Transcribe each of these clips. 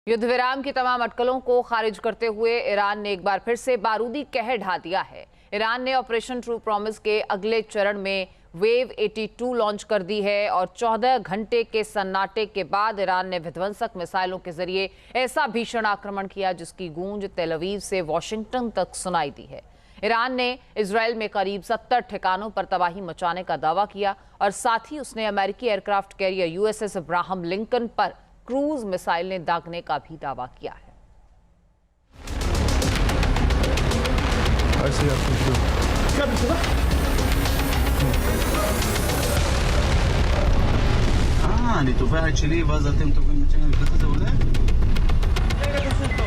युद्ध विराम की तमाम अटकलों को खारिज करते हुए ईरान ने एक बार फिर से बारूदी कहर ढा दिया है। ईरान ने ऑपरेशन ट्रू प्रॉमिस के अगले चरण में वेव 82 लॉन्च कर दी है और 14 घंटे के सन्नाटे के बाद ईरान ने विध्वंसक मिसाइलों के जरिए ऐसा भीषण आक्रमण किया जिसकी गूंज तेल अवीव से वॉशिंगटन तक सुनाई दी है। ईरान ने इजराइल में करीब 70 ठिकानों पर तबाही मचाने का दावा किया और साथ ही उसने अमेरिकी aircraft carrier USS Abraham Lincoln पर क्रूज मिसाइल ने दागने का भी दावा किया है।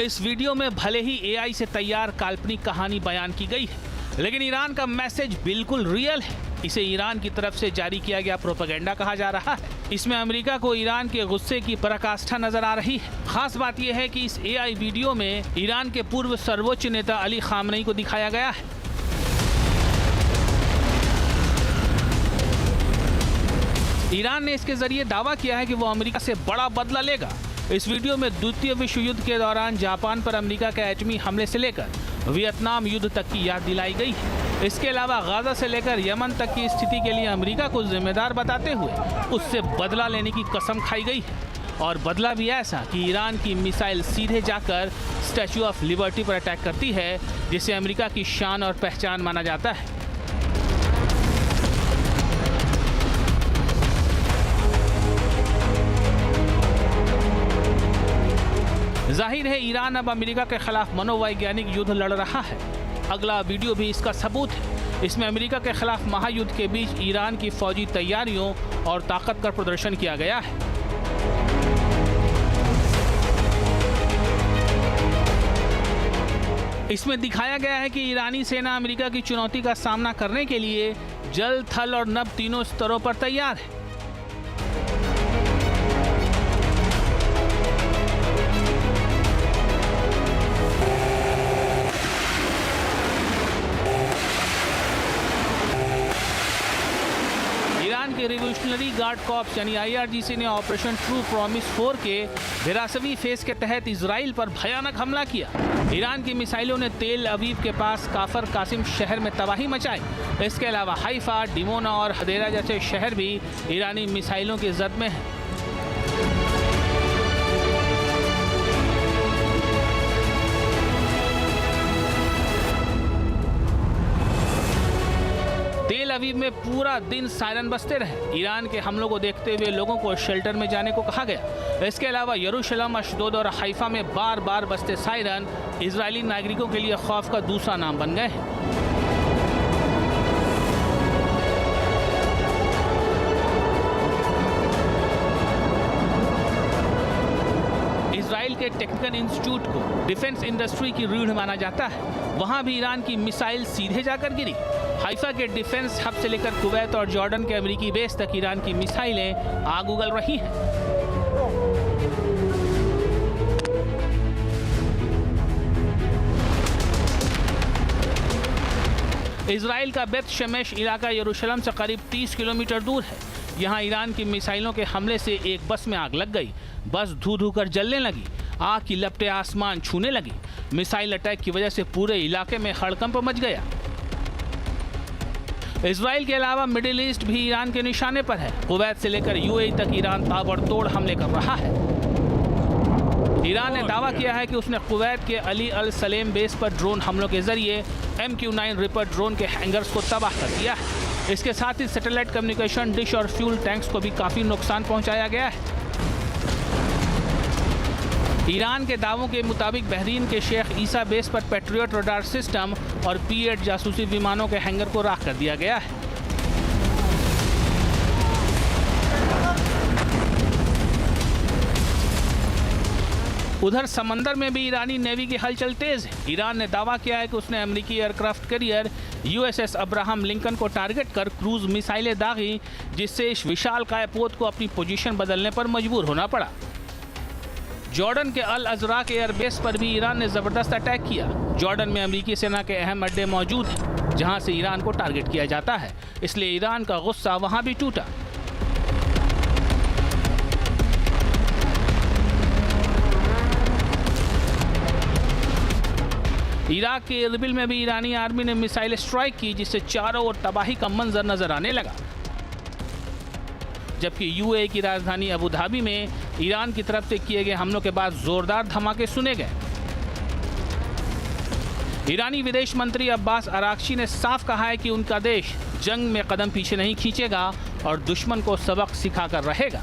इस वीडियो में भले ही एआई से तैयार काल्पनिक कहानी बयान की गई है, लेकिन ईरान का मैसेज बिल्कुल रियल है। इसे ईरान की तरफ से जारी किया गया प्रोपेगेंडा कहा जा रहा है। इसमें अमेरिका को ईरान के गुस्से की पराकाष्ठा नजर आ रही है। खास बात यह है कि इस एआई वीडियो में ईरान के पूर्व सर्वोच्च नेता अली खामनेई को दिखाया गया है। ईरान ने इसके जरिए दावा किया है कि वो अमेरिका से बड़ा बदला लेगा। इस वीडियो में द्वितीय विश्व युद्ध के दौरान जापान पर अमेरिका के एटमी हमले से लेकर वियतनाम युद्ध तक की याद दिलाई गई है। इसके अलावा गाजा से लेकर यमन तक की स्थिति के लिए अमेरिका को जिम्मेदार बताते हुए उससे बदला लेने की कसम खाई गई है। और बदला भी ऐसा कि ईरान की मिसाइल सीधे जाकर स्टैच्यू ऑफ लिबर्टी पर अटैक करती है, जिसे अमेरिका की शान और पहचान माना जाता है। जाहिर है ईरान अब अमेरिका के खिलाफ मनोवैज्ञानिक युद्ध लड़ रहा है। अगला वीडियो भी इसका सबूत है। इसमें अमेरिका के खिलाफ महायुद्ध के बीच ईरान की फौजी तैयारियों और ताकत का प्रदर्शन किया गया है। इसमें दिखाया गया है कि ईरानी सेना अमेरिका की चुनौती का सामना करने के लिए जल, थल और नभ तीनों स्तरों पर तैयार है। ईरान के रिवोल्यूशनरी गार्ड कॉर्प्स यानी IRGC ने ऑपरेशन ट्रू प्रॉमिस 4 के 82वीं फेज के तहत इजराइल पर भयानक हमला किया। ईरान की मिसाइलों ने तेल अवीव के पास काफर कासिम शहर में तबाही मचाई। इसके अलावा हाइफा, डिमोना और हदेरा जैसे शहर भी ईरानी मिसाइलों की जद में हैं। तेल अवीव में पूरा दिन सायरन बजते रहे। ईरान के हमलों को देखते हुए लोगों को शेल्टर में जाने को कहा गया। इसके अलावा यरूशलेम, अशदोद और हाइफा में बार बार बजते सायरन इजरायली नागरिकों के लिए खौफ का दूसरा नाम बन गए हैं। इजराइल के टेक्निकल इंस्टीट्यूट को डिफेंस इंडस्ट्री की रीढ़ माना जाता है। वहां भी ईरान की मिसाइल सीधे जाकर गिरी। हाइफा के डिफेंस हब से लेकर कुवैत और जॉर्डन के अमेरिकी बेस तक ईरान की मिसाइलें आग उगल रही हैं। इजराइल का बेत शेमेश इलाका यरूशलेम से करीब 30 किलोमीटर दूर है। यहाँ ईरान की मिसाइलों के हमले से एक बस में आग लग गई। बस धू धू कर जलने लगी। आग की लपटें आसमान छूने लगी। मिसाइल अटैक की वजह से पूरे इलाके में हड़कंप मच गया। इजराइल के अलावा मिडिल ईस्ट भी ईरान के निशाने पर है। कुवैत से लेकर UAE तक ईरान ताबड़तोड़ हमले कर रहा है। ईरान ने दावा किया है कि उसने कुवैत के अली अल सलेम बेस पर ड्रोन हमलों के जरिए MQ-9 रिपर ड्रोन के हैंगर्स को तबाह कर दिया है। इसके साथ ही सैटेलाइट कम्युनिकेशन डिश और फ्यूल टैंक्स को भी काफी नुकसान पहुंचाया गया है। ईरान के दावों के मुताबिक बहरीन के शेख ईसा बेस पर पैट्रियट रडार सिस्टम और P-8 जासूसी विमानों के हैंगर को राख कर दिया गया है। उधर समंदर में भी ईरानी नेवी की हलचल तेज है। ईरान ने दावा किया है कि उसने अमेरिकी aircraft carrier USS Abraham Lincoln को टारगेट कर क्रूज मिसाइलें दागी, जिससे इस विशालकाय पोत को अपनी पोजीशन बदलने पर मजबूर होना पड़ा। जॉर्डन के अल अजराक एयरबेस पर भी ईरान ने जबरदस्त अटैक किया। जॉर्डन में अमेरिकी सेना के अहम अड्डे मौजूद हैं, जहां से ईरान को टारगेट किया जाता है, इसलिए ईरान का गुस्सा वहां भी टूटा। इराक के इरबिल में भी ईरानी आर्मी ने मिसाइल स्ट्राइक की, जिससे चारों ओर तबाही का मंजर नजर आने लगा। जबकि यूएई की राजधानी अबू धाबी में ईरान की तरफ से किए गए हमलों के बाद जोरदार धमाके सुने गए। ईरानी विदेश मंत्री अब्बास अराक्ची ने साफ कहा है कि उनका देश जंग में कदम पीछे नहीं खींचेगा और दुश्मन को सबक सिखाकर रहेगा।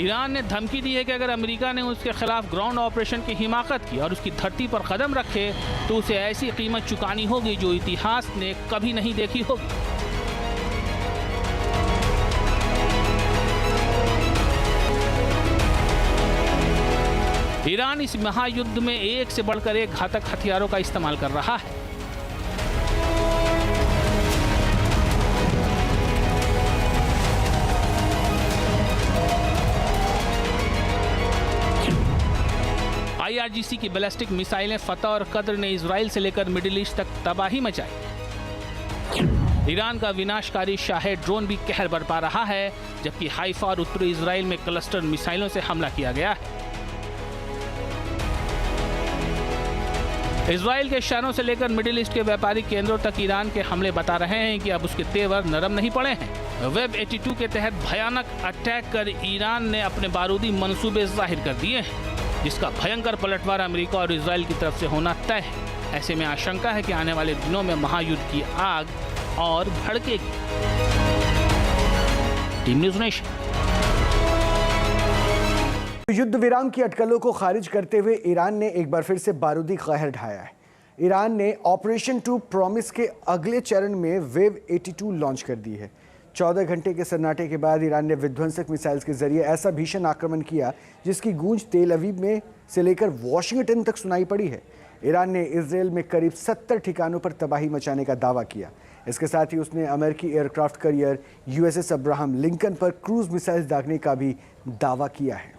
ईरान ने धमकी दी है कि अगर अमेरिका ने उसके खिलाफ ग्राउंड ऑपरेशन की हिमाकत की और उसकी धरती पर कदम रखे तो उसे ऐसी कीमत चुकानी होगी जो इतिहास ने कभी नहीं देखी होगी। ईरान इस महायुद्ध में एक से बढ़कर एक घातक हथियारों का इस्तेमाल कर रहा है। IRGC की बैलिस्टिक मिसाइलें फतह और कद्र ने इजराइल से लेकर मिडिल ईस्ट तक तबाही मचाई। ईरान का विनाशकारी शाहेद ड्रोन भी कहर बरपा रहा है, जबकि हाइफा और उत्तरी इजराइल में क्लस्टर मिसाइलों से हमला किया गया है। इजराइल के शहरों से लेकर मिडिल ईस्ट के व्यापारिक केंद्रों तक ईरान के हमले बता रहे हैं कि अब उसके तेवर नरम नहीं पड़े हैं। वेब 82 के तहत भयानक अटैक कर ईरान ने अपने बारूदी मंसूबे जाहिर कर दिए हैं, जिसका भयंकर पलटवार अमेरिका और इजराइल की तरफ से होना तय है। ऐसे में आशंका है कि आने वाले दिनों में महायुद्ध की आग और भड़केगी। Team news nation. युद्ध विराम की अटकलों को खारिज करते हुए ईरान ने एक बार फिर से बारूदी कहर ढाया है। ईरान ने ऑपरेशन टू प्रॉमिस के अगले चरण में वेव 82 लॉन्च कर दी है। 14 घंटे के सन्नाटे के बाद ईरान ने विध्वंसक मिसाइल्स के जरिए ऐसा भीषण आक्रमण किया जिसकी गूंज तेल अवीव में से लेकर वॉशिंगटन तक सुनाई पड़ी है। ईरान ने इजराइल में करीब 70 ठिकानों पर तबाही मचाने का दावा किया। इसके साथ ही उसने अमेरिकी aircraft carrier USS Abraham Lincoln पर क्रूज मिसाइल्स दागने का भी दावा किया है।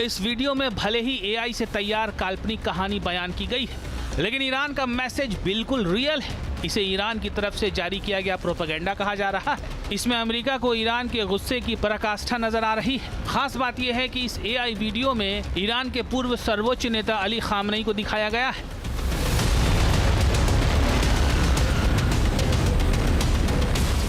इस वीडियो में भले ही एआई से तैयार काल्पनिक कहानी बयान की गई है, लेकिन ईरान का मैसेज बिल्कुल रियल है। इसे ईरान की तरफ से जारी किया गया प्रोपेगेंडा कहा जा रहा है। इसमें अमेरिका को ईरान के गुस्से की पराकाष्ठा नजर आ रही है। खास बात यह है कि इस एआई वीडियो में ईरान के पूर्व सर्वोच्च नेता अली खामनेई को दिखाया गया है।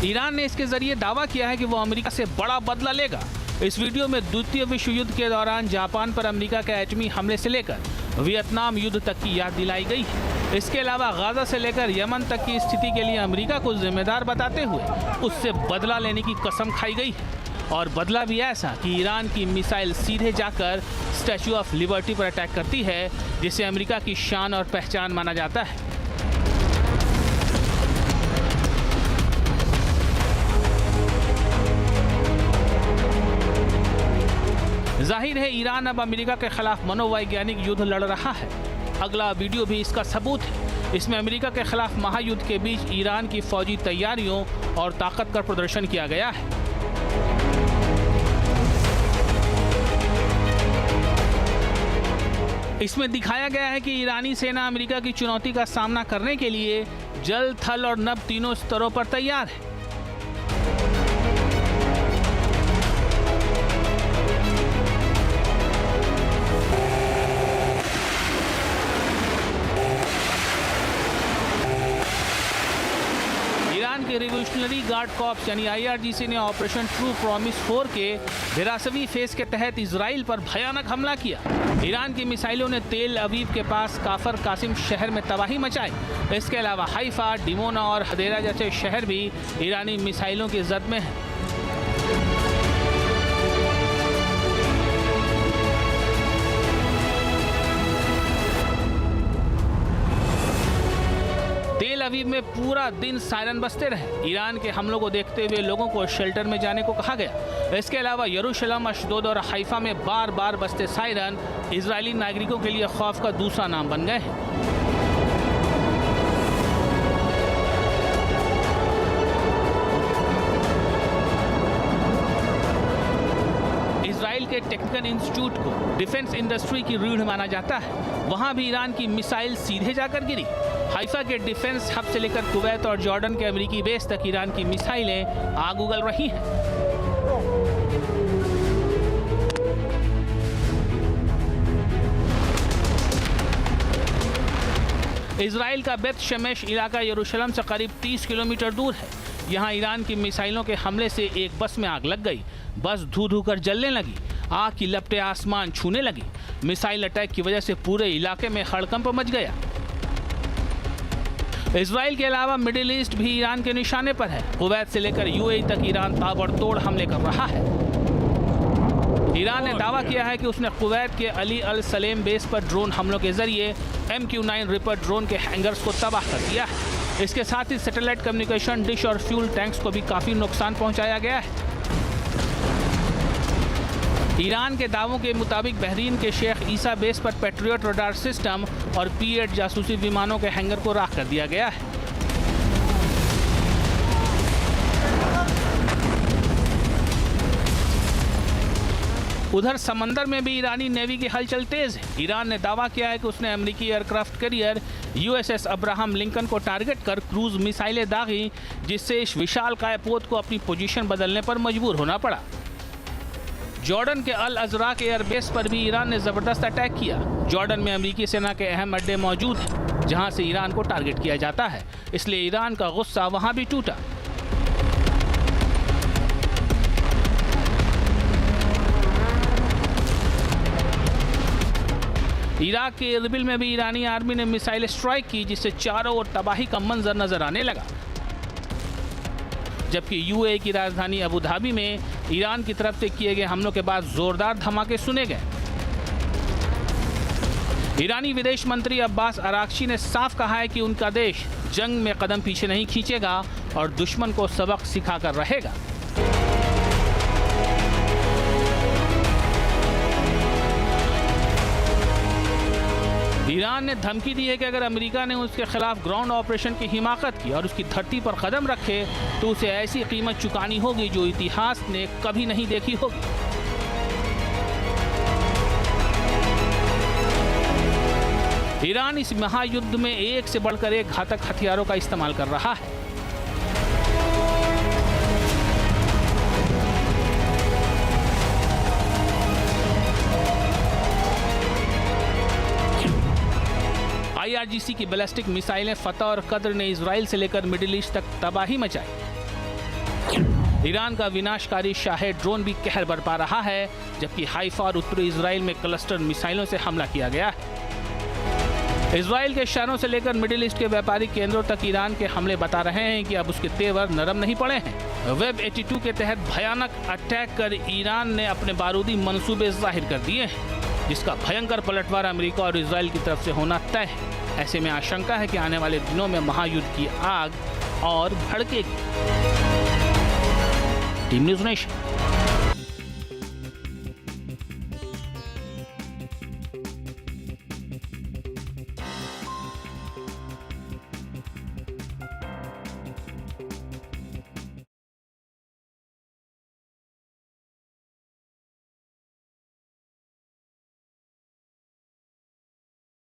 ईरान ने इसके जरिए दावा किया है कि वो अमेरिका से बड़ा बदला लेगा। इस वीडियो में द्वितीय विश्व युद्ध के दौरान जापान पर अमेरिका के एटमी हमले से लेकर वियतनाम युद्ध तक की याद दिलाई गई है। इसके अलावा गाजा से लेकर यमन तक की स्थिति के लिए अमेरिका को जिम्मेदार बताते हुए उससे बदला लेने की कसम खाई गई है। और बदला भी ऐसा कि ईरान की मिसाइल सीधे जाकर स्टैच्यू ऑफ लिबर्टी पर अटैक करती है, जिसे अमेरिका की शान और पहचान माना जाता है। जाहिर है ईरान अब अमेरिका के खिलाफ मनोवैज्ञानिक युद्ध लड़ रहा है। अगला वीडियो भी इसका सबूत है। इसमें अमेरिका के खिलाफ महायुद्ध के बीच ईरान की फौजी तैयारियों और ताकत का प्रदर्शन किया गया है। इसमें दिखाया गया है कि ईरानी सेना अमेरिका की चुनौती का सामना करने के लिए जल, थल और नभ तीनों स्तरों पर तैयार है। ईरान के रिवोल्यूशनरी गार्ड कॉर्प्स यानी IRGC ने ऑपरेशन ट्रू प्रॉमिस 4 के 82वीं फेज के तहत इजराइल पर भयानक हमला किया। ईरान की मिसाइलों ने तेल अवीव के पास काफर कासिम शहर में तबाही मचाई। इसके अलावा हाइफा, डिमोना और हदेरा जैसे शहर भी ईरानी मिसाइलों की जद में हैं। तेल अवीव में पूरा दिन सायरन बजते रहे। ईरान के हमलों को देखते हुए लोगों को शेल्टर में जाने को कहा गया। इसके अलावा यरूशलेम, अशदोद और हाइफा में बार बार बजते सायरन इजरायली नागरिकों के लिए खौफ का दूसरा नाम बन गए हैं। इजराइल के टेक्निकल इंस्टीट्यूट को डिफेंस इंडस्ट्री की रीढ़ माना जाता है। वहां भी ईरान की मिसाइल सीधे जाकर गिरी। हाइफा के डिफेंस हब से लेकर कुवैत और जॉर्डन के अमेरिकी बेस तक ईरान की मिसाइलें आग उगल रही हैं। इजराइल का बेत शेमेश इलाका यरूशलेम से करीब 30 किलोमीटर दूर है। यहाँ ईरान की मिसाइलों के हमले से एक बस में आग लग गई। बस धू कर जलने लगी। आग की लपटें आसमान छूने लगी। मिसाइल अटैक की वजह से पूरे इलाके में हड़कंप मच गया। इजराइल के अलावा मिडिल ईस्ट भी ईरान के निशाने पर है। कुवैत से लेकर UAE तक ईरान ताबड़तोड़ हमले कर रहा है। ईरान ने दावा किया है कि उसने कुवैत के अली अल सलेम बेस पर ड्रोन हमलों के जरिए MQ-9 रिपर ड्रोन के हैंगर्स को तबाह कर दिया है। इसके साथ ही सैटेलाइट कम्युनिकेशन डिश और फ्यूल टैंक्स को भी काफी नुकसान पहुंचाया गया है। ईरान के दावों के मुताबिक बहरीन के शेख ईसा बेस पर पैट्रियट रडार सिस्टम और P-8 जासूसी विमानों के हैंगर को राख कर दिया गया है। उधर समंदर में भी ईरानी नेवी की हलचल तेज है। ईरान ने दावा किया है कि उसने अमेरिकी aircraft carrier USS Abraham Lincoln को टारगेट कर क्रूज मिसाइलें दागी, जिससे इस विशाल कायपोत को अपनी पोजीशन बदलने पर मजबूर होना पड़ा। जॉर्डन के अल अजराक एयरबेस पर भी ईरान ने जबरदस्त अटैक किया। जॉर्डन में अमेरिकी सेना के अहम अड्डे मौजूद हैं, जहां से ईरान को टारगेट किया जाता है। इसलिए ईरान का गुस्सा वहां भी टूटा। इराक के इरबिल में भी ईरानी आर्मी ने मिसाइल स्ट्राइक की, जिससे चारों ओर तबाही का मंजर नजर आने लगा। जबकि UAE की राजधानी अबू धाबी में ईरान की तरफ से किए गए हमलों के बाद जोरदार धमाके सुने गए। ईरानी विदेश मंत्री अब्बास अराक्ची ने साफ कहा है कि उनका देश जंग में कदम पीछे नहीं खींचेगा और दुश्मन को सबक सिखाकर रहेगा। ईरान ने धमकी दी है कि अगर अमेरिका ने उसके खिलाफ ग्राउंड ऑपरेशन की हिमाकत की और उसकी धरती पर कदम रखे तो उसे ऐसी कीमत चुकानी होगी जो इतिहास ने कभी नहीं देखी होगी। ईरान इस महायुद्ध में एक से बढ़कर एक घातक हथियारों का इस्तेमाल कर रहा है। IRGC की बैलिस्टिक मिसाइलें फतह और कद्र ने इजराइल से लेकर मिडिल ईस्ट तक तबाही मचाई। ईरान का विनाशकारी शाहेद ड्रोन भी कहर बरपा रहा है, जबकि हाइफा और उत्तरी इजराइल में क्लस्टर मिसाइलों से हमला किया गया है। इजराइल के शहरों से लेकर मिडिल ईस्ट के व्यापारिक केंद्रों तक ईरान के हमले बता रहे हैं कि अब उसके तेवर नरम नहीं पड़े हैं। वेब 82 के तहत भयानक अटैक कर ईरान ने अपने बारूदी मंसूबे जाहिर कर दिए हैं, जिसका भयंकर पलटवार अमेरिका और इजराइल की तरफ से होना तय है। ऐसे में आशंका है कि आने वाले दिनों में महायुद्ध की आग और भड़केगी। Team news nation.